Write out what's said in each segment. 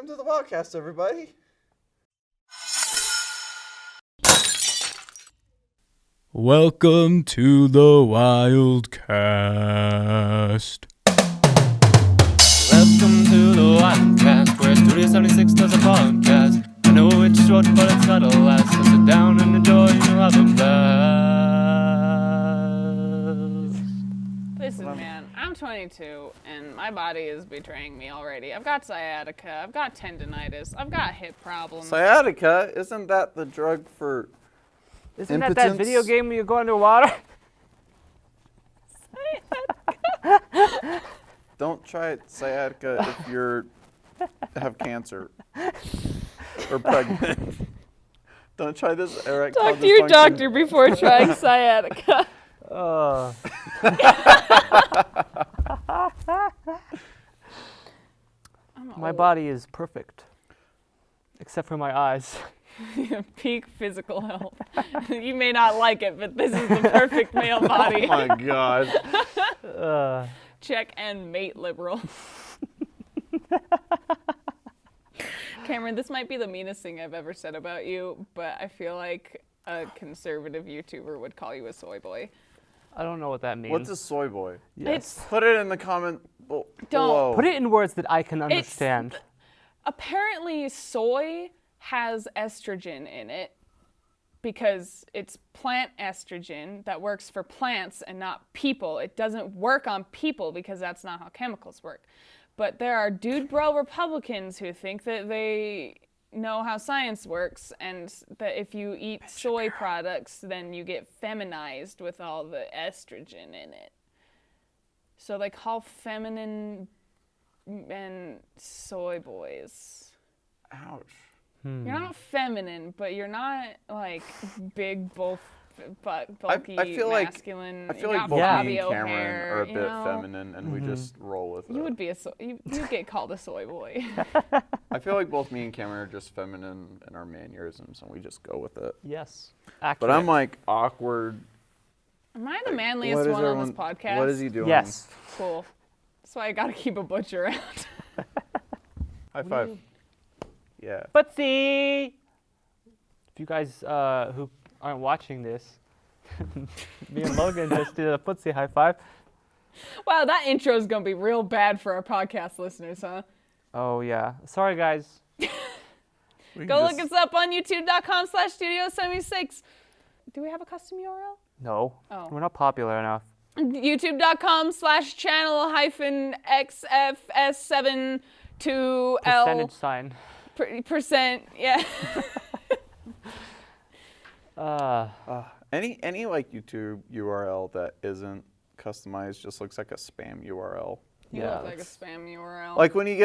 Welcome to the Wildcast, everybody. Welcome to the Wildcast. Welcome to the Wildcast, where Studio 76 does a podcast. I know it's short, but it's gotta last. So sit down and enjoy, you'll have a blast. Listen, man, I'm 22, and my body is betraying me already. I've got sciatica, I've got tendinitis, I've got hip problems. Sciatica, isn't that the drug for Isn't that impotence? video game where you go underwater? Don't try sciatica if you have cancer or pregnant. Don't try this erectile Talk to your dysfunction. doctor before trying sciatica. My body is perfect, except for my eyes. Peak physical health. You may not like it, but this is the perfect male body. Oh my god. Check and mate liberal. Cameron, this might be the meanest thing I've ever said about you, but I feel like a conservative YouTuber would call you a soy boy. I don't know what that means. What's a soy boy? Yes. Put it in the comment below. Put it in words that I can understand. Apparently, soy has estrogen in it because it's plant estrogen that works for plants and not people. It doesn't work on people because that's not how chemicals work. But there are dude bro Republicans who think that they know how science works and that if you eat soy products, then you get feminized with all the estrogen in it. So they call feminine men soy boys. Ouch. You're not feminine, but you're not like big, bulky, I feel masculine. like you got both me Fabio and Cameron hair, are a you bit know? feminine, and we just roll with it. You would be you get called a soy boy. I feel like both me and Cameron are just feminine in our mannerisms, and we just go with it. Yes. But Accurate. I'm like awkward. Am I the manliest one on this podcast? What is he doing? Yes. Cool. That's why I gotta keep a butch around. High five. Yeah. Footsie! If you guys who aren't watching this, me and Logan just did a footsie high five. Wow, that intro is gonna be real bad for our podcast listeners, huh? Oh, yeah. Sorry, guys. Go look us up on youtube.com/studio76. Do we have a custom URL? No. Oh. We're not popular enough. youtube.com/channel-xfs72L. Percentage sign. Percent, yeah. Any like YouTube URL that isn't customized just looks like a spam URL. You Yeah, look like a spam URL. Like when you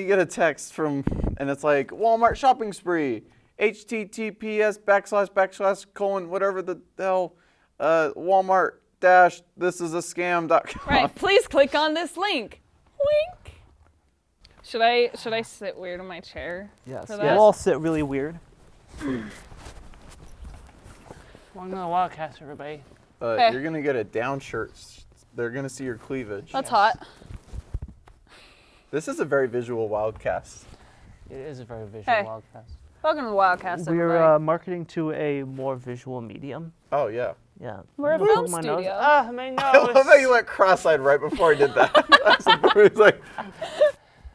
get a text from and it's like Walmart shopping spree, https:// whatever the hell, Walmart dash this is a scam.com. Right, please click on this link. Wink. Should I sit weird in my chair? Yes. For We'll that? all sit really weird. Welcome to the Wildcast, everybody. Hey. You're gonna get a down shirt. They're gonna see your cleavage. That's hot. This is a very visual Wildcast. It is a very visual Hey. Wildcast. Welcome to the Wildcast, We're everybody. marketing to a more visual medium. Oh yeah. Yeah. We're a Look film at my nose. studio. Ah, my I love how nose. you went cross-eyed right before I did that. He's like,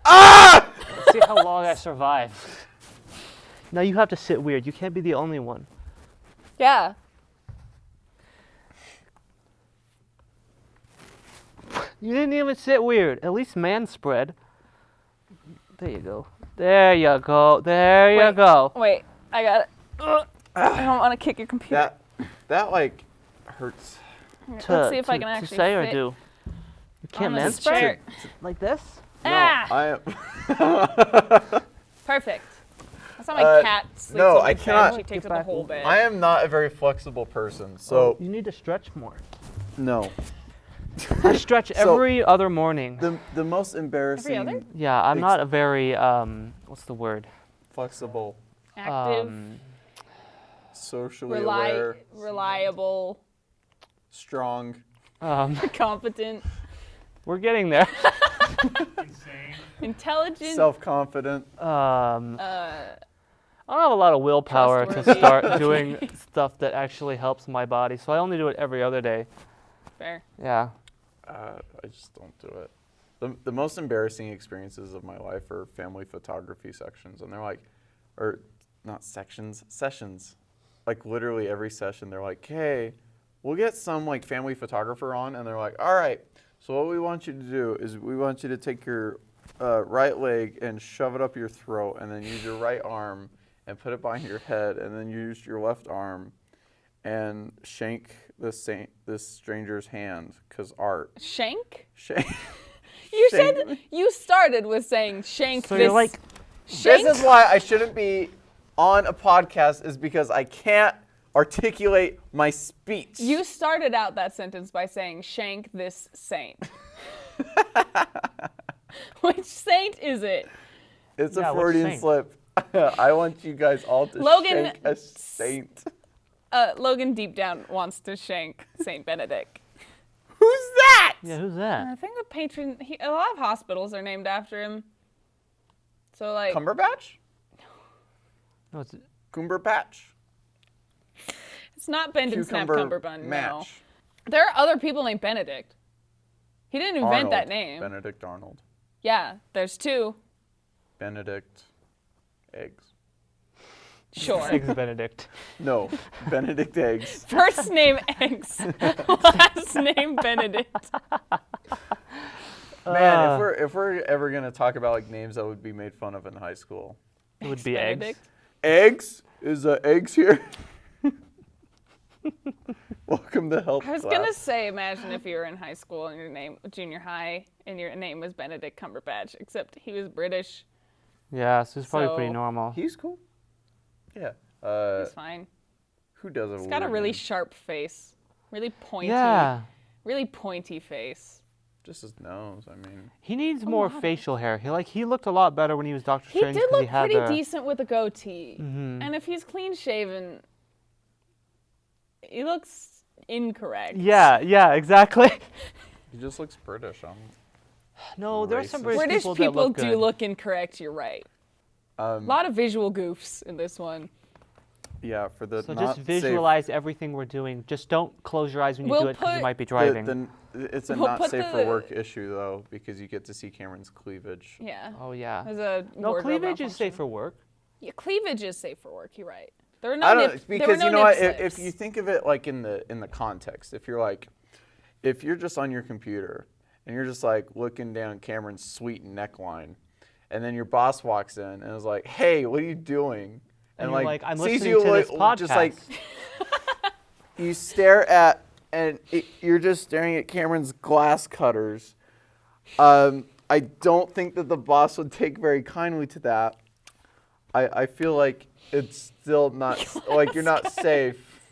ah! See how long I survive. Now you have to sit weird. You can't be the only one. Yeah. You didn't even sit weird. At least man spread. There you go. There you go. There you Wait. go. Wait, I got it. I don't want to kick your computer. That like hurts. Let's see if I can to actually say or fit do. You can't on man this spread chair. like this. Ah! I am. Perfect. That's how my cat sleeps no, on my I bed. cannot- She takes Get up the back. whole bed. I am not a very flexible person, so You need to stretch more. no. I stretch every other morning. The most embarrassing Every other? Yeah, I'm not a very what's the word? flexible, Active, socially aware, reliable, strong. competent. We're getting there. Intelligent. Self-confident. I don't have a lot of willpower to Trustworthy. start doing stuff that actually helps my body, so I only do it every other day. Fair. Yeah. I just don't do it. The most embarrassing experiences of my life are family photography sections, and they're like, or not sections, sessions. Like literally every session, they're like, "Hey, we'll get some like family photographer on," and they're like, "All right, so what we want you to do is we want you to take your right leg and shove it up your throat, and then use your right arm and put it behind your head, and then use your left arm and shank this stranger's hand, 'cause art." Shank? Shank. You Shank. said you started with saying shank So this. you're like, shank? This is why I shouldn't be on a podcast, is because I can't articulate my speech. You started out that sentence by saying shank this saint. Which saint is it? It's Yeah, a which Freudian saint? slip. I want you guys all to Logan shank a saint. Logan deep down wants to shank Saint Benedict. Who's that? yeah, who's that? I think the patron. A lot of hospitals are named after him. So like, Cumberbatch? No, it's Cumberbatch? it's not Benedict Snap Cucumber Cumberbun. No, match. there are other people named Benedict. He didn't invent that Arnold. name. Benedict Arnold. Yeah, there's two. Benedict Eggs. Sure. Eggs Benedict. No, Benedict Eggs. First name Eggs, last name Benedict. Man, if we're ever gonna talk about like names that would be made fun of in high school, It would be eggs. Benedict. eggs is eggs here. Welcome to health I was class. gonna say, imagine if you were in high school and your name, junior high, and your name was Benedict Cumberbatch, except he was British. Yeah, so it's probably pretty So- normal. He's cool. Yeah. He's fine. Who doesn't? He's got a really sharp face, really pointy, Yeah. really pointy face. Just his nose. I mean, He needs more facial hair. He looked a lot better when he was Doctor He Strange. did 'cause look had pretty the, decent with a goatee, Mhm. and if he's clean shaven, he looks incorrect. Yeah, exactly. he just looks British. No, there are some Racist. British, British people, people that look do good. look incorrect. You're right. A lot of visual goofs in this one. Yeah, for the So not just visualize everything we're doing. Just don't close your eyes when you We'll do it because you put might be safe. driving. It's a We'll not put safe for the- work issue though, because you get to see Cameron's cleavage. Yeah. Oh yeah. There's a No, wardrobe cleavage is safe malfunction. for work. Yeah, cleavage is safe for work. You're right. There were no I don't there were because no you know what? nip If slips. you think of it like in the context, if you're just on your computer and you're just like looking down Cameron's sweet neckline, and then your boss walks in and is like, "Hey, what are you doing?" And you're like, "I'm sees listening you to this just like podcast." you stare at and you're just staring at Cameron's glass cutters. I don't think that the boss would take very kindly to that. I feel like it's still not like you're not safe.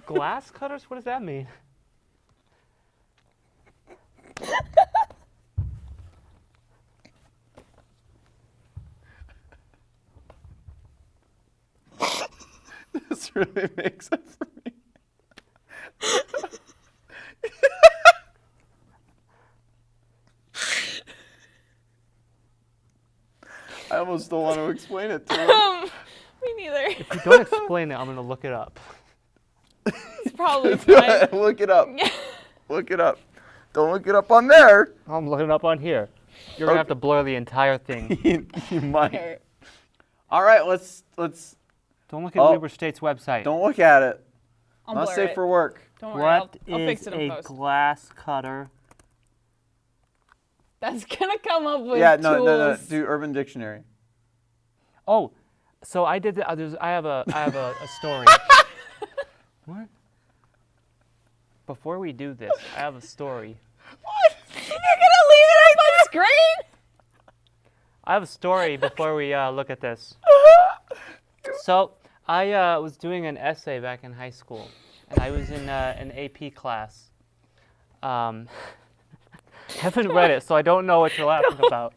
Glass cutters? What does that mean? This really makes it for me. I almost don't want to explain it to him. Me neither. If you don't explain it, I'm gonna look it up. It's probably fine. Look it up. Look it up. Don't look it up on there. I'm looking it up on here. You're gonna have to blur the entire thing. You might. Okay. All right, let's. Don't look at Oh. Weber State's website. Don't look at it. I'll Not blur safe it. for work. Don't worry. I'll What fix is it in a post. glass cutter? That's gonna come up with Yeah, tools. no. Do Urban Dictionary. Oh, so I did. I have a story. What? Before we do this, I have a story. You're gonna leave it up on screen? I have a story before we look at this. So I was doing an essay back in high school, and I was in an AP class. Haven't read it, so I don't know what you're laughing about.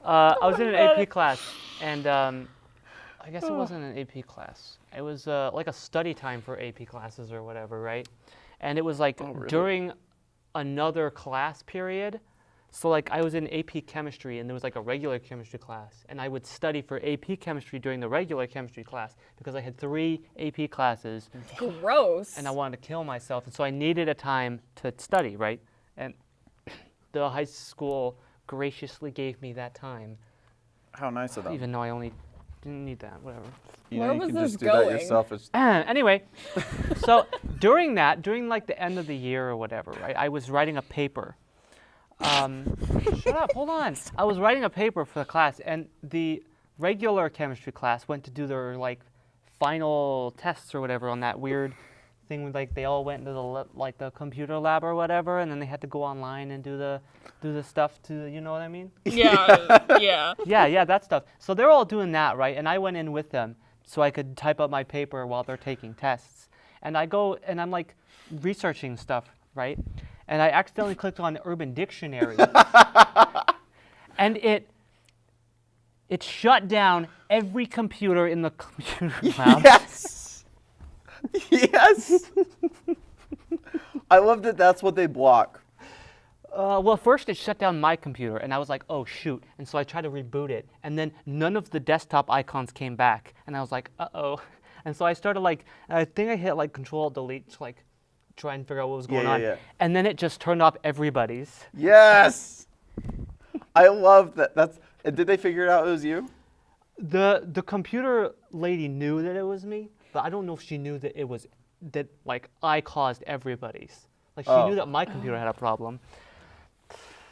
I was in an AP class, and I guess it wasn't an AP class. It was like a study time for AP classes or whatever, right? And it was like really? during another class period, So like I was in AP chemistry and there was like a regular chemistry class and I would study for AP chemistry during the regular chemistry class because I had 3 AP classes Gross. and I wanted to kill myself and so I needed a time to study, right? And the high school graciously gave me that time, How nice of them. even though I only didn't need that, whatever. You Where know, you was can this just do that going? yourself. It's, Anyway, so during like the end of the year or whatever, right? I was writing a paper. Shut up, hold on. I was writing a paper for the class, and the regular chemistry class went to do their like final tests or whatever on that weird thing with like they all went into the computer lab or whatever, and then they had to go online and do the stuff to, you know what I mean? Yeah. Yeah. Yeah, that stuff. So they're all doing that, right? And I went in with them so I could type up my paper while they're taking tests. And I go and I'm like researching stuff, right? And I accidentally clicked on Urban Dictionary. And it shut down every computer in the computer lab. yes. Yes. I love that. That's what they block. Well, first it shut down my computer, and I was like, oh, shoot. And so I tried to reboot it, and then none of the desktop icons came back. And I was like, uh-oh. And so I started like, I think I hit like Control-Delete to like try and figure out what was going on. Yeah. And then it just turned off everybody's. Yes. I love that. Did they figure it out it was you? The computer lady knew that it was me, but I don't know if she knew that like I caused everybody's. Like she knew that my computer had a problem.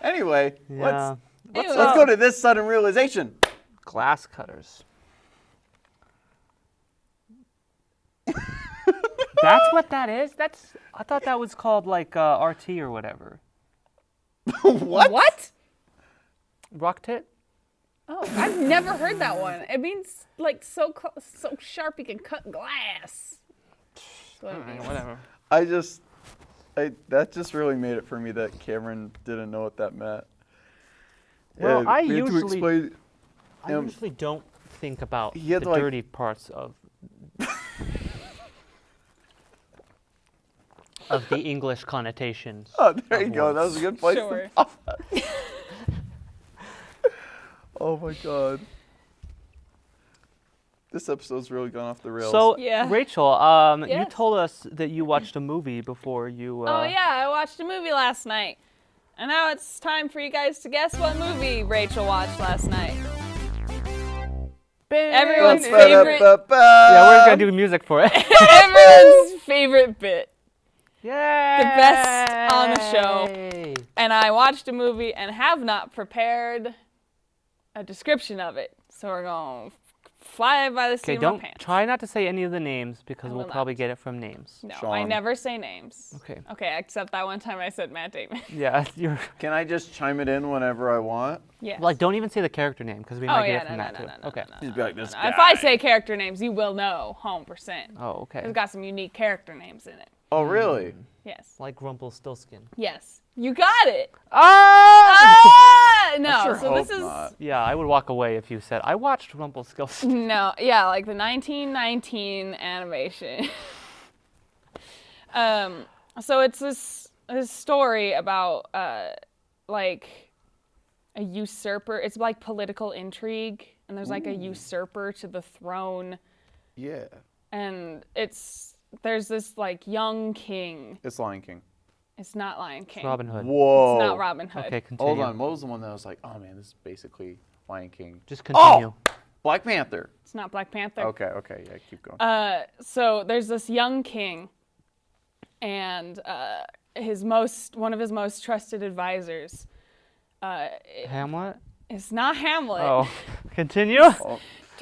Anyway, Yeah. let's go to this sudden realization. Glass cutters. That's what that is? I thought that was called like RT or whatever. What? What? Rock tit? Oh, I've never heard that one. It means like so sharp you can cut glass. That's what it means. Whatever. That just really made it for me that Cameron didn't know what that meant. Well, And I we had to usually- explain- I usually don't think about He the had to, like- dirty parts of the English connotations. Oh, there you of go. That was a words. good place. Sure. To pop that. Oh my god. This episode's really gone off the rails. So, Yeah. Rachel, you Yes. told us that you watched a movie before you. Oh yeah, I watched a movie last night. And now it's time for you guys to guess what movie Rachel watched last night. Everyone's favorite Yeah, we're gonna do music for it. everyone's favorite bit. Yay! The best on the show. And I watched a movie and have not prepared a description of it. So we're going to fly by the seat Okay, of my don't pants. try not to say any of the names because I we'll will probably not. get it from names. No, I Sean. never say names. Okay. Okay, except that one time I said Matt Damon. Yeah, you're Can I just chime it in whenever I want? Yes. like don't even say the character name because we Oh might yeah, get it from that too. Okay. Just be like this guy. If I say character names, you will know 100%. Oh, okay. It's got some unique character names in it. Oh, really? Yes. Like Rumpelstiltskin. Yes. You got it. Ah! No, sure so this hope is not. Yeah, I would walk away if you said I watched Rumpelstiltskin. no, yeah, like the 1919 animation. So it's this story about like a usurper. It's like political intrigue, and there's like a usurper to the throne, Yeah. and there's this like young king. It's Lion King. It's not Lion King. Robin Hood. Whoa. It's not Robin Hood. Okay, continue. Hold on. What was the one that was like, oh man, this is basically Lion King? Just continue. Oh! Black Panther. It's not Black Panther. Okay, yeah, keep going. So there's this young king, and one of his most trusted advisors. Hamlet? It's not Hamlet. Oh. Continue?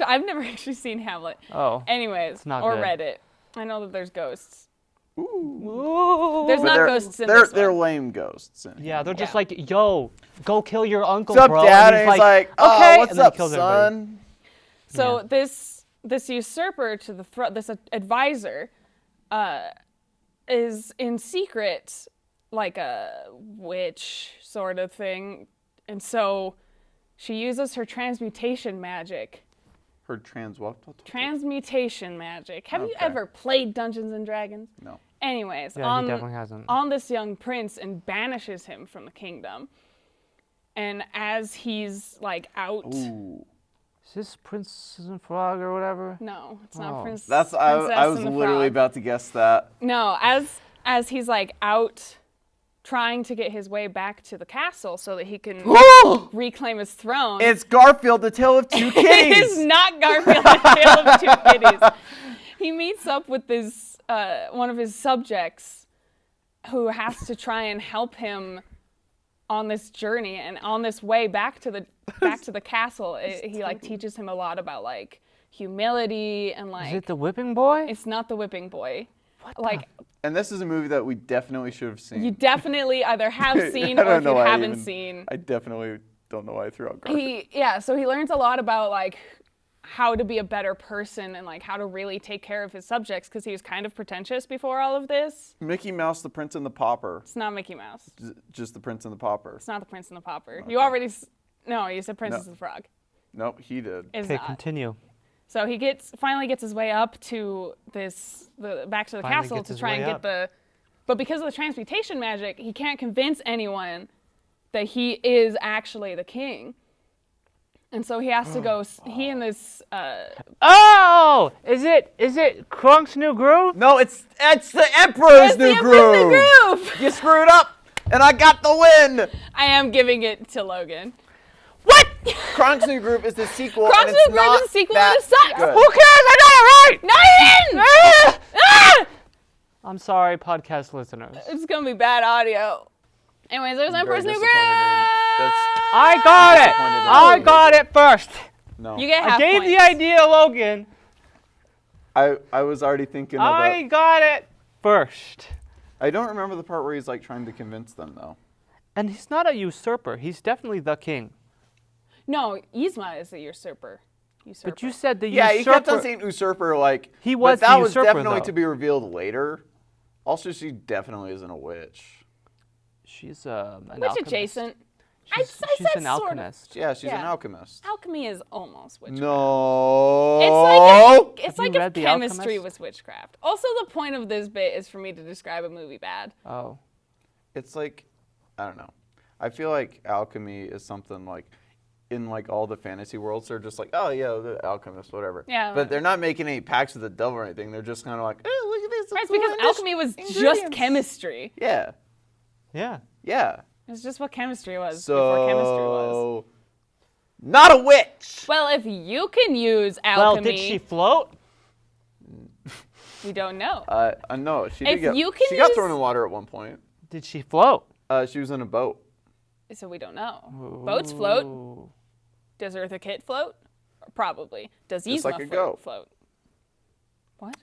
I've never actually seen Hamlet. Oh. Anyways, not or good. read it. I know that there's ghosts. Ooh. There's But not they're- ghosts in they're, this They're one. lame ghosts. Yeah, they're just Yeah. like, yo, go kill your uncle, What's up, bro. Dad? And And he's like, oh, okay. what's and then he up, kills everybody. son? So this usurper to the throne, this advisor, is in secret like a witch sort of thing, and so she uses her transmutation magic. Her trans what? Transmutation magic. Have you Okay. ever played Dungeons and Dragons? No. Anyways, Yeah, he definitely hasn't. on this young prince and banishes him from the kingdom. And as he's like out, Ooh. Is this Princess and Frog or whatever? no, it's not Oh. Princess. I Princess was and the literally Frog. about to guess that. No, as he's like out trying to get his way back to the castle so that he can reclaim his throne. It's Garfield, the Tale of Two It Kitties. is not Garfield, the Tale of Two Kitties. He meets up with this one of his subjects who has to try and help him on this journey, and on this way back to the castle, he like teaches him a lot about like humility and like. Is it the Whipping Boy? It's not the Whipping Boy. What Like And this is a movie that we definitely should have seen. you definitely either have seen I or don't if know you why I haven't even- seen. I definitely don't know why I threw out Garfield. So he learns a lot about like how to be a better person and like how to really take care of his subjects because he was kind of pretentious before all of this. Mickey Mouse, the Prince and the Pauper. It's not Mickey Mouse. Just the Prince and the Pauper. It's not the Prince and the Pauper. You already no, you said Princess No. and the Frog. Nope, he did. It's Okay, not. continue. So he finally gets his way up to back to the Finally castle gets to his try and way get but because of the transmutation magic, he can't convince anyone that he is actually the king. And so he has to go. He and this. Oh! Is it Cronks New Groove? No, it's the Emperor's It's New the Groove. Emperor's New Groove! You screwed up, and I got the win. I am giving it to Logan. What? Cronks New Groove is the sequel. Cronks and it's New Groove not is the sequel, that and it sucks. good. Who cares? I got it right! No, you didn't! Ah! I'm sorry, podcast listeners. It's gonna be bad audio. Anyways, there's I'm very Emperor's New disappointed in- Groove. I got it! disappointed in I Logan. got it first. No, You get I half gave points. the idea to Logan. I was already thinking of I it. got it first. I don't remember the part where he's like trying to convince them though. And he's not a usurper. He's definitely the king. No, Yzma is the usurper. But you said the Yeah, usurper. he kept on saying usurper like. He was but that the was usurper, definitely though. to be revealed later. Also, she definitely isn't a witch. She's an Which alchemist. adjacent. She's, I she's said an sort of. alchemist. Yeah, she's an Yeah. alchemist. Alchemy is almost witchcraft. No. It's Have like you if read The chemistry Alchemist? was witchcraft. Also, the point of this bit is for me to describe a movie bad. Oh. It's like, I don't know. I feel like alchemy is something like, in like all the fantasy worlds, they're just like, oh yeah, the alchemist, whatever. Yeah. But they're not making any pacts with the devil or anything. They're just kind of like, oh, look at this. Right, it's little because alchemy was just ingredients." chemistry. Yeah. Yeah. Yeah. It's just what chemistry was before chemistry was. So, not a witch. Well, if you can use Well, alchemy, did she float? we don't know. No, she If did you can she got use- thrown in water at one point. Did she float? She was in a boat. So we don't know. Boats float. Ooh. Does Eartha Kitt float? Probably. Does Just Yzma like a goat. float? What?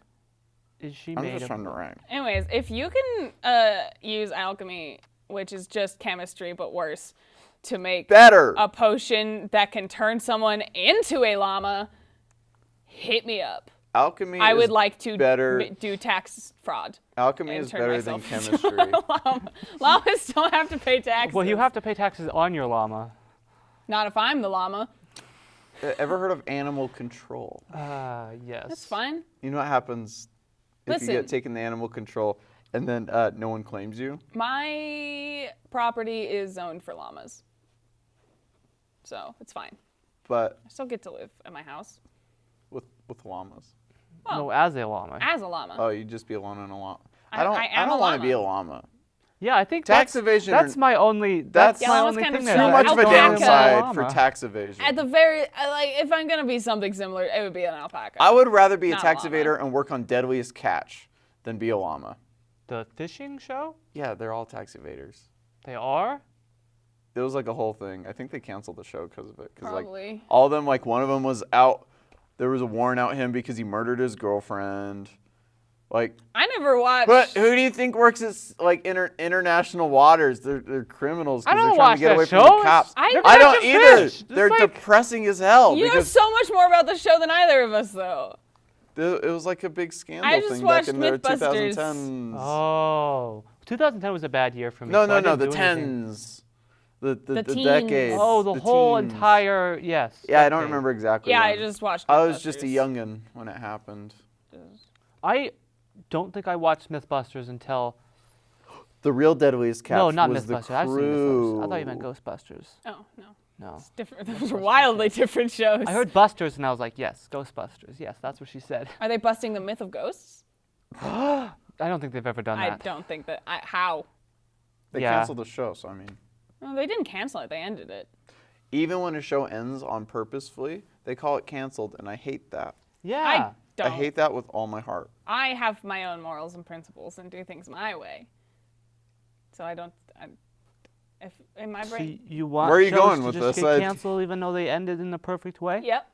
Is she I'm made just of? trying to rank. Anyways, if you can use alchemy, which is just chemistry but worse, to make Better. a potion that can turn someone into a llama, hit me up. Alchemy I is would like to better. do tax fraud. Alchemy and is turn better than myself into chemistry. a llama. Llamas don't have to pay taxes. Well, you have to pay taxes on your llama. Not if I'm the llama. Ever heard of animal control? Yes. That's fine. You know what happens if you Listen. get taken the animal control and then no one claims you? My property is zoned for llamas. So it's fine. But I still get to live at my house with llamas. No, as a llama. as a llama. Oh, you'd just be alone in a llama. I am don't a want to be a llama. llama. Yeah, I think Tax that's, evasion That's or- my only. That's- That's Yeah, my llama's only kind of thing. too Too that much I of a don't have downside for llama. tax evasion. At the very, like, if I'm gonna be something similar, it would be an alpaca. I would rather be a Not a tax llama. evader and work on Deadliest Catch than be a llama. The fishing show? Yeah, they're all tax evaders. They are? It was like a whole thing. I think they canceled the show because of it. Cause Probably. like all of them, like one of them was out. There was a warrant out him because he murdered his girlfriend. Like, I never watched. but who do you think works at like international waters? They're criminals I because they're don't trying watch to get that away show. from the cops. I They're I don't catching either. fish. It's They're like- depressing as hell You know because so much more about the show than either of us, though. it was like a big scandal I just thing watched back in the Mythbusters. 2010s. Oh. 2010 was a bad year for me. No, so I no, no, didn't the do anything. tens. The teens. decades. Oh, the whole teens. entire, yes. Yeah, I don't decade. remember exactly. Yeah, I when. just watched. I was just a Mythbusters. youngin' when it happened. I don't think I watched Mythbusters until The real deadliest catch No, not was the Mythbusters. I've seen crew. Mythbusters. I thought you meant Ghostbusters. Oh, no. No. It's different. Those are wildly different shows. I heard Busters and I was like, yes, Ghostbusters. Yes, that's what she said. Are they busting the myth of ghosts? I don't think they've ever done I that. don't think that. How? They Yeah. canceled the show, so I mean, No, they didn't cancel it. They ended it. even when a show ends on purposefully, they call it canceled, and I hate that. Yeah. I don't. I hate that with all my heart. I have my own morals and principles and do things my way. So I don't. If in my So brain. you want Where are you shows going to with just this? get canceled even though they ended in the perfect way? Yep.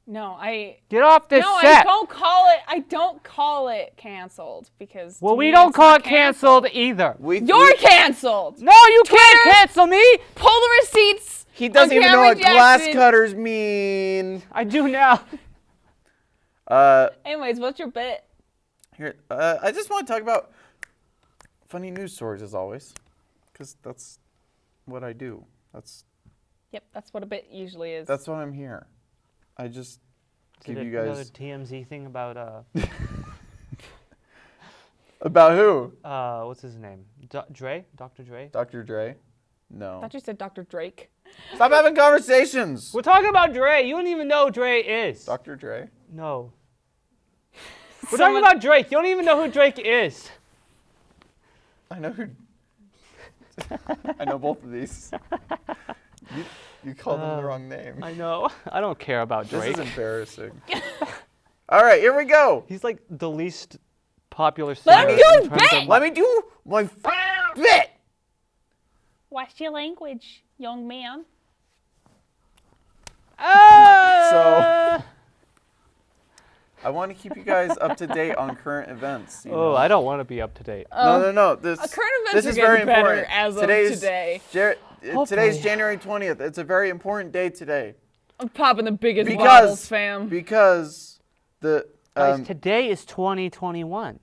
No, I. Get off this No, set. I don't call it. I don't call it canceled because. Well, to we me don't it's call not it canceled either. You're canceled. No, you can't Twitter- cancel me. Pull the receipts. He doesn't on even know Cameron what glass Jackson. cutters mean. I do now. Anyways, what's your bit? Here, I just want to talk about funny news stories as always, because that's what I do. Yep, that's what a bit usually is. That's why I'm here. I just give you Another guys TMZ thing about about who? what's his name? Dre? Dr. Dre? Dr. Dre? I No. thought you said Dr. Drake. Stop having conversations. We're talking about Dre. You don't even know who Dre is. Dr. Dre? No. We're talking about Drake. You don't even know who Drake is. I know who. I know both of these. You called them the wrong name. I know. I don't care about This Drake. is embarrassing. All right, here we go. He's like the least popular singer. Let him do in his terms bit! of- Let me do my bit. Watch your language, young man. So I want to keep you guys up to date on current events. you Oh, know. I don't want to be up to date. No. This Current events this are is getting very better important. as of Today's today. Hopefully. Today's January 20th. It's a very important day today I'm popping the biggest because bottles, fam. because the Guys, today is 2021.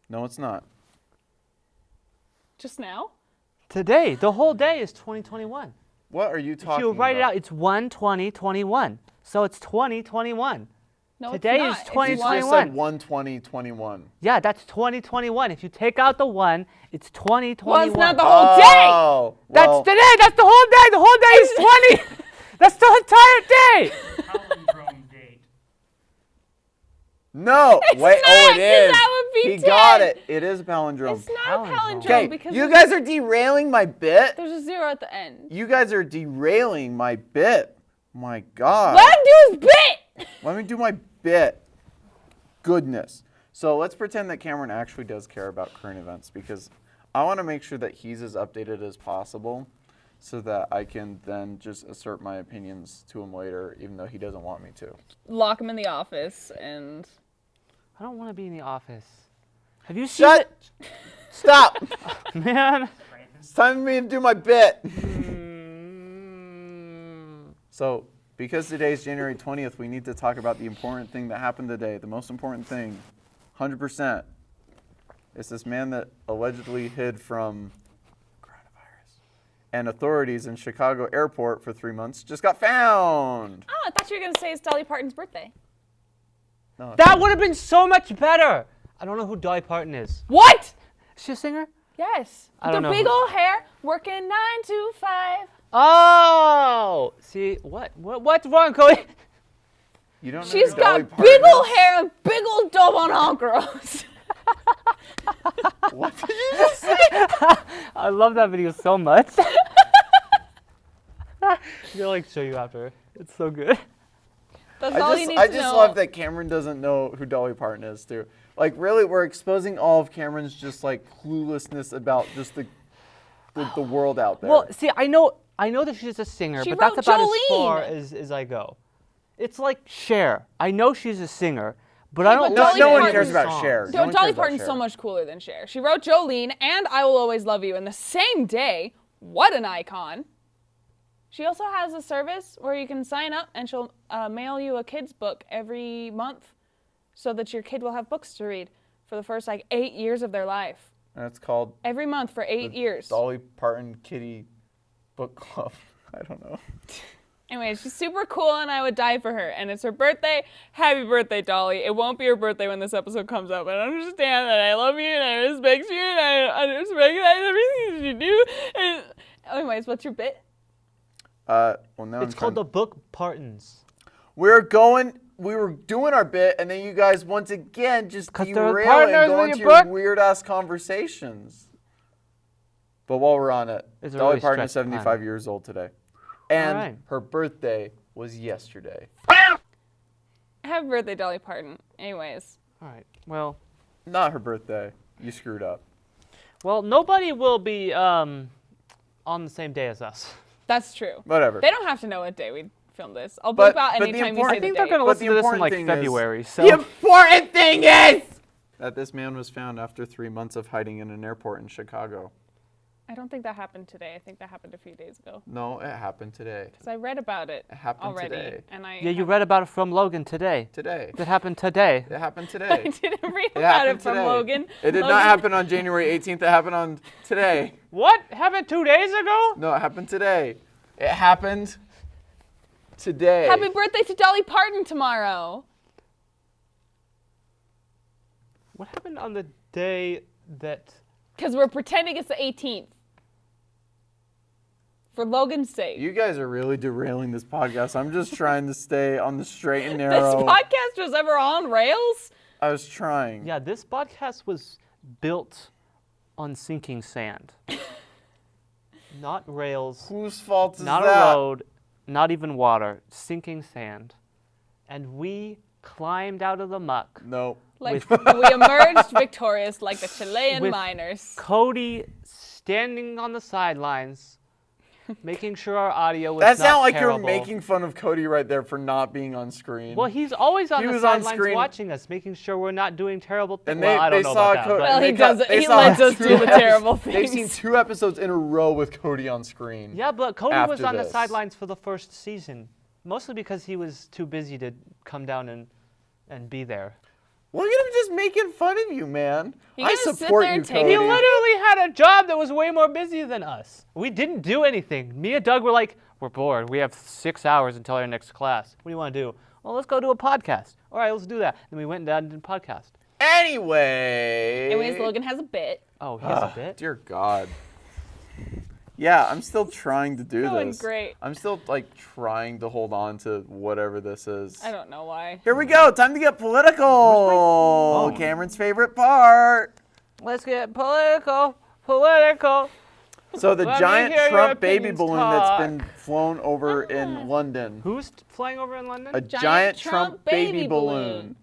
no, it's not. Just now? Today, the whole day is 2021. What are you If talking you write it about? out, it's 1/20/21. So it's 2021. No, Today it's is not. You It's just 2021. said 1/20/21. Yeah, that's 2021. If you take out the 1, it's 2021. Well, it's not the whole day. Oh, That's well, today. That's the whole day. The whole day is 20. That's the entire day. Palindrome date. no. Wait. not, Oh, it 'cause is. that would be He got 10. it. It is a palindrome. It's not a Palindrome. palindrome Okay, because you there's- guys are derailing my bit. there's a zero at the end. You guys are derailing my bit. My God. Let him do his bit. Let me do my bit. Goodness. So let's pretend that Cameron actually does care about current events because I want to make sure that he's as updated as possible so that I can then just assert my opinions to him later, even though he doesn't want me to. Lock him in the office and. I don't want to be in the office. Have you seen Shut! Stop! it? Man. It's time for me to do my bit. So, because today's January 20th, we need to talk about the important thing that happened today. The most important thing, 100%. It's this man that allegedly hid from coronavirus. And authorities in Chicago airport for 3 months just got found. Oh, I thought you were going to say it's Dolly Parton's birthday. No, That would have been so much better. I don't know who Dolly Parton is. What? Is she a singer? Yes. I don't the know big who- old hair, working 9 to 5. Oh, see what's wrong, Cody? you don't know She's who Dolly got Parton big old is? hair and big old dub on Ankros. What did you just say? I love that video so much. I'm gonna like show you after. It's so good. That's all you need to know. I just love that Cameron doesn't know who Dolly Parton is, too. Like, really, we're exposing all of Cameron's just, like, cluelessness about just the world out there. Well, see, I know that she's a singer, She but that's wrote about as Jolene. far as I go. It's like Cher. I know she's a singer, but I but don't. no, Dolly no one Parton's cares about songs. Cher. No Dolly one cares about Parton's Cher. so much cooler than Cher. She wrote Jolene and I Will Always Love You in the same day. What an icon. She also has a service where you can sign up and she'll mail you a kid's book every month so that your kid will have books to read for the first 8 years of their life. And it's called Every month for 8 years. Dolly Parton Kitty Book Club. I don't know. Anyway, she's super cool and I would die for her. And it's her birthday. Happy birthday, Dolly. It won't be her birthday when this episode comes out, but I understand that I love you and I respect you and I recognize everything you do. And anyways, what's your bit? Well, now It's called the book Partons. we were doing our bit, and then you guys once again just 'Cause they're derail partners and go with into your your book. weird-ass conversations. But while we're on it, It's a Dolly really Parton is stressful 75 time. years old today. And Alright. her birthday was yesterday. Happy birthday, Dolly Parton. Anyways. All right. Well, Not her birthday. You screwed up. nobody will be on the same day as us. That's true. Whatever. They don't have to know what day we filmed this. I'll But- bleep out but the anytime you important- say I the think they're date. gonna But listen the to this in important like thing is- February. So The important thing is that this man was found after 3 months of hiding in an airport in Chicago. I don't think that happened today. I think that happened a few days ago. No, it happened today. Because I read about it It happened already. today. And I yeah, you read about it from Logan today. Today. That happened today. It happened I today. didn't read It about happened it from today. Logan. It did Logan- not happen on January 18th. It happened on today. What happened 2 days ago? No, it happened today. It happened today. Happy birthday to Dolly Parton tomorrow. What happened on the day that? Because we're pretending it's the 18th. For Logan's sake. You guys are really derailing this podcast. I'm just trying to stay on the straight and This narrow. podcast was ever on rails? I was trying. Yeah, this podcast was built on sinking sand. Not rails, Whose fault is not that? a road, not even water, sinking sand. And we climbed out of the muck. No. Like, we emerged victorious like the Chilean With- miners. Cody standing on the sidelines, making sure our audio was That not sounds like terrible. you're making fun of Cody right there for not being on screen. Well, he's always on He the was on sidelines screen. watching us, making sure we're not doing terrible things. And Well, I don't they know saw about that. Cody. but- Well, he they got- does. they He saw lets us two do the episodes- terrible They've seen things. 2 episodes in a row with Cody on screen. Yeah, but Cody was after on the this. sidelines for the first season, mostly because he was too busy to come down and be there. Look at him just making fun of you, man. You I gotta sit support there you, and take Cody. He literally had a job that was way more busy than us. We didn't do anything. Me and Doug were like, we're bored. We have 6 hours until our next class. What do you want to do? Well, let's go do a podcast. All right, let's do that. Then we went down and did a podcast. Anyway. Anyways, Logan has a bit. Oh, here's a bit. Dear God. Yeah, I'm still trying to do Going this. great. I'm still like trying to hold on to whatever this is. I don't know why. Here we go. Time to get political. phone? Cameron's favorite part. Let's get political. Political. So the Let me giant hear your Trump baby opinions balloon talk. that's been flown over in London. Who's flying over in London? A giant Trump baby balloon.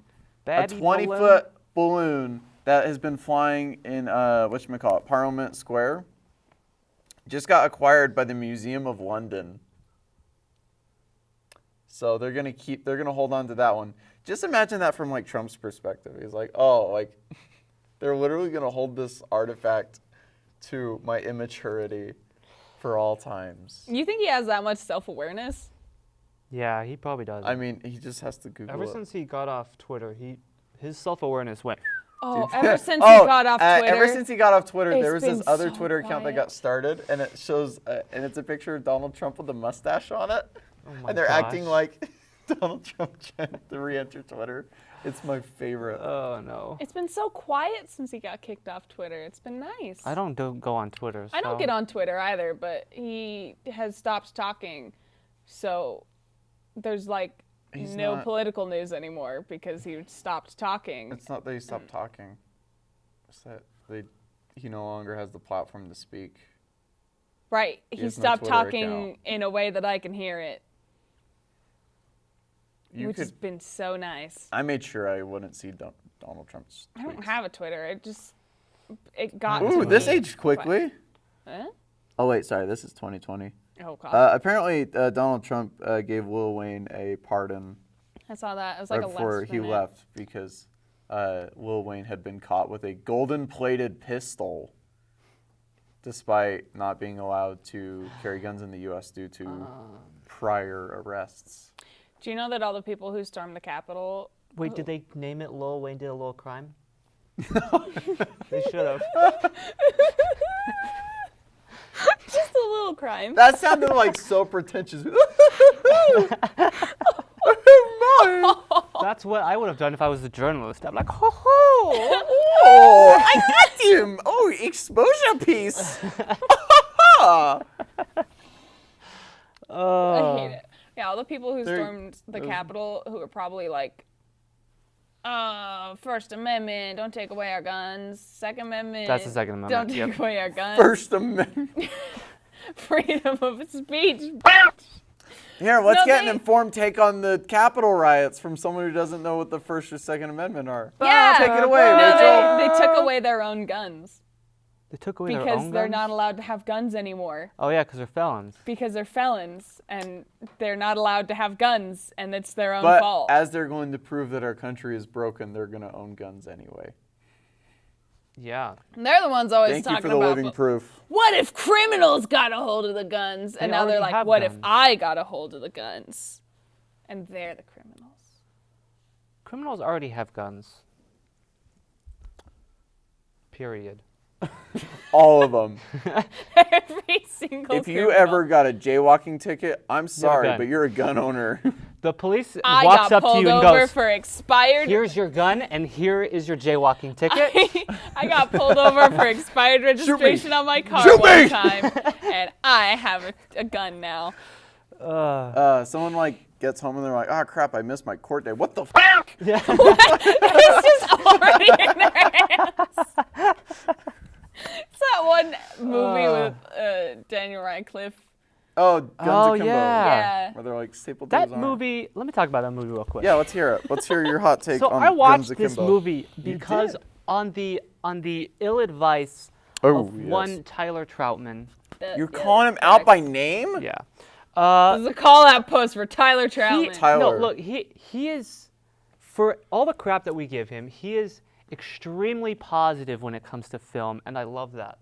A Baby 20-foot balloon that has been flying in whatchamacallit, Parliament Square. Just got acquired by the Museum of London. So they're gonna hold on to that one. Just imagine that from like Trump's perspective. He's like, oh, like they're literally gonna hold this artifact to my immaturity for all times. You think he has that much self-awareness? Yeah, he probably does. I mean, he just has to Google Ever it. since he got off Twitter, his self-awareness went. Oh, Dude. ever since he got off Twitter. Ever since he got off Twitter, it's there was this been other so Twitter account that quiet. got started, and it shows, and it's a picture of Donald Trump with a mustache on it, Oh my and they're acting gosh. like Donald Trump trying to re-enter Twitter. It's my favorite. Oh no. It's been so quiet since he got kicked off Twitter. It's been nice. I don't go on Twitter. I don't so- get on Twitter either, but he has stopped talking. So there's like He's no not- political news anymore because he stopped talking. It's not that he stopped talking. It's that he no longer has the platform to speak. Right. He He has no stopped Twitter talking account. in a way that I can hear it, You which could. has been so nice. I made sure I wouldn't see Donald Trump's tweets. I don't have a Twitter. It got Ooh, to this me. aged quickly. Huh? Oh wait, sorry. This is 2020. Oh god. Apparently, Donald Trump gave Lil Wayne a pardon I saw that. It was like right a before last he minute. left because Lil Wayne had been caught with a golden-plated pistol, despite not being allowed to carry guns in the U.S. due to prior arrests. Do you know that all the people who stormed the Capitol? Wait, did they name it Lil Wayne did a little crime? They should have. Just a little crime. That sounded like so pretentious. That's what I would have done if I was a journalist. I'm like, ho ho! Oh, I got him! Oh, exposure piece! I hate it. Yeah, all the people who stormed the Capitol who were probably like, First Amendment, don't take away our guns. Second Amendment, That's the Second Amendment. don't take away our guns. First Amendment. Freedom of speech. Here, let's No, get an they- informed take on the Capitol riots from someone who doesn't know what the First or Second Amendment are. Yeah. Take it away, No, Rachel. they took away their own guns They took away their because own they're guns? not allowed to have guns anymore. Oh yeah, because they're felons. Because they're felons and they're not allowed to have guns, and it's their own But fault. as they're going to prove that our country is broken, they're going to own guns anyway. Yeah. They're the ones always Thank you talking for the about, living proof. what if criminals got a hold of the guns? And They now they're already like, have what if guns. I got a hold of the guns? And they're the criminals. Criminals already have guns. Period. All of them. Every single If you criminal. ever got a jaywalking ticket, I'm sorry, gun. but you're a gun owner. The police I walks got up to pulled you and over goes, for expired. here's your gun and here is your jaywalking ticket. I got pulled over for expired registration on my car Shoot one me! time, and I have a gun now. Someone like gets home and they're like, oh crap, I missed my court day. What the f? It's just already in their hands. It's that one movie with Daniel Radcliffe. Oh, Guns Oh, Akimbo. yeah. Yeah. Where they're like stapled to That his arm. movie, let me talk about that movie real quick. Yeah, let's hear it. Let's hear your hot take So on I watched Guns this Akimbo. movie because did? on the ill advice Oh, of yes. one Tyler Troutman. You're calling him out by name? Yeah. This is a call-out post for Tyler Troutman. Tyler. No, look, he is, for all the crap that we give him, he is extremely positive when it comes to film, and I love that.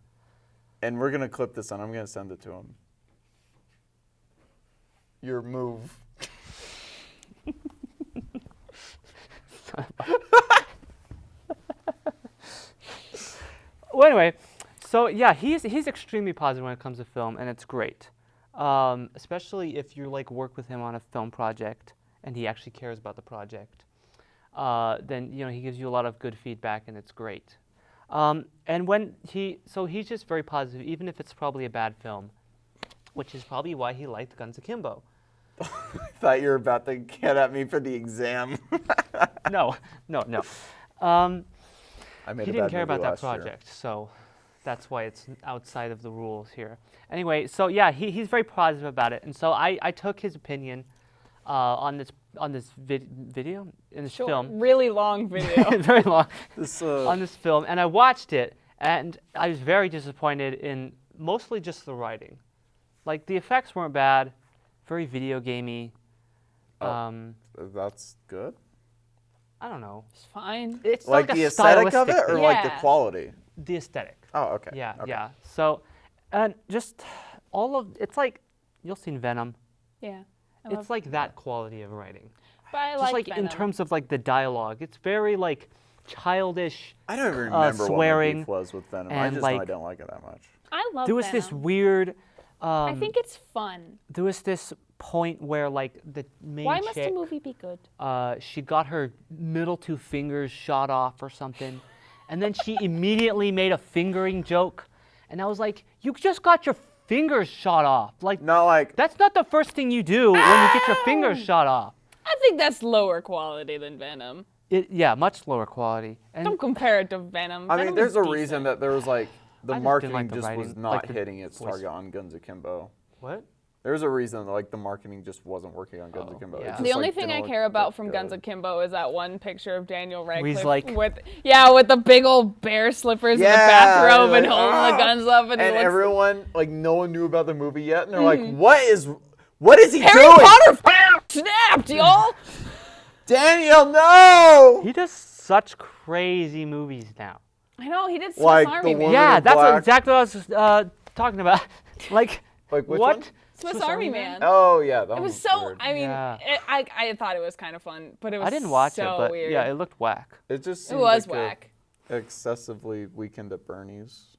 And we're going to clip this and I'm going to send it to him. Your move. Well, anyway, so yeah, he's extremely positive when it comes to film, and it's great. Especially if you like work with him on a film project and he actually cares about the project. Then he gives you a lot of good feedback, and it's great. And when he's just very positive, even if it's probably a bad film, which is probably why he liked Guns Akimbo. I thought you were about to get at me for the exam. No. I made He a didn't bad care movie about that last year. project, so that's why it's outside of the rules here. Anyway, so yeah, he's very positive about it, and so I took his opinion on this video in this film, Really long video. very long, This, on this film, and I watched it, and I was very disappointed in mostly just the writing. Like the effects weren't bad, very video gamey. that's good. I don't know. It's fine. It's Like a the aesthetic of stylistic it or thing. like the Yeah. quality? The aesthetic. Oh, okay. Yeah, Okay. yeah. So, and just it's like you've seen Venom. Yeah. It's like that quality of writing. But I Just like Venom. in terms of like the dialogue, it's very like childish. I don't even remember what my swearing beef was with Venom. I and, just know I like- don't like it that much. I love There was Venom. this weird. I think it's fun. There was this point where like the main Why must chick, a movie be good? she got her middle two fingers shot off or something, and then she immediately made a fingering joke, and I was like, you just got your fingers shot off. Like Not like that's not the first thing you do when you get your fingers shot off. I think that's lower quality than Venom. Yeah, much lower quality. And Don't compare it to Venom. I mean, Venom there's is a decent. reason that there was like the I just didn't marketing like the just was writing, not like the hitting its voice. target on Guns Akimbo. what? There's a reason that like the marketing just wasn't working on Guns Oh, Akimbo. It yeah. just, The only like, thing didn't I look care about that from Guns good. Akimbo is that one picture of Daniel Radcliffe like- with the big old bear slippers and the Yeah, bathrobe and like, holding "Ah!" the guns up, and, he And looks everyone, like, no one knew about the movie yet, and they're like, what is he Harry doing? Potter snapped, y'all. Daniel, no! He does such crazy movies now. I know he did Swiss Like Army the Man. one- Yeah, in that's black. exactly what I was talking about. Like Like, which what? one? Swiss Army Man. Oh, yeah, that It was one's so. weird. I mean, Yeah. I thought it was kind of fun, but it was I didn't watch so it, but weird. yeah, it looked whack. It just It seemed was like whack. excessively Weekend at Bernie's.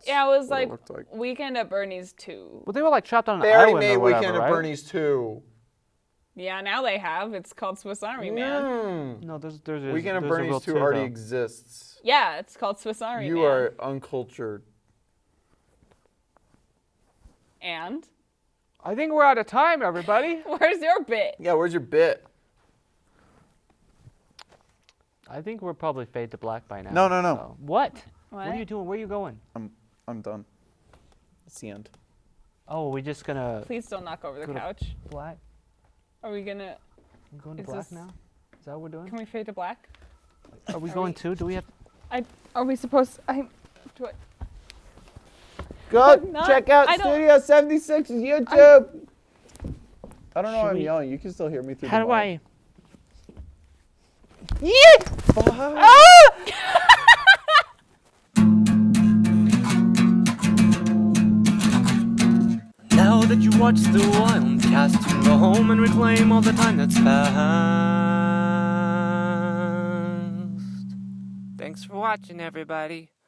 Yeah, it was what it like, looked like. Weekend at Bernie's 2. Well, they were like trapped on an They already island made or whatever, Weekend right? at Bernie's 2. Yeah, now they have. It's called Swiss Army Man. No, there's Weekend at there's a Bernie's real 2 two, already though. exists. Yeah, it's called Swiss Army Man. You are uncultured. And? I think we're out of time, everybody. Where's your bit? Yeah, where's your bit? I think we're probably fade to black by now. No, no, no. So. What? What? What are you doing? Where are you going? I'm done. It's the end. Oh, are we just gonna Please don't knock over the Go to- couch. black? Are we gonna... You going to Is black this- now? Is that what we're doing? Can we fade to black? Are we are going we- to? Do we have? Are we supposed... do I... Go I'm not- check out I don't- Studio 76's YouTube. I don't know Should why I'm we- yelling. You can still hear me through How the do I? Now that you watched the Wildcast, you can go home and reclaim all the time that's passed. Thanks for watching, everybody.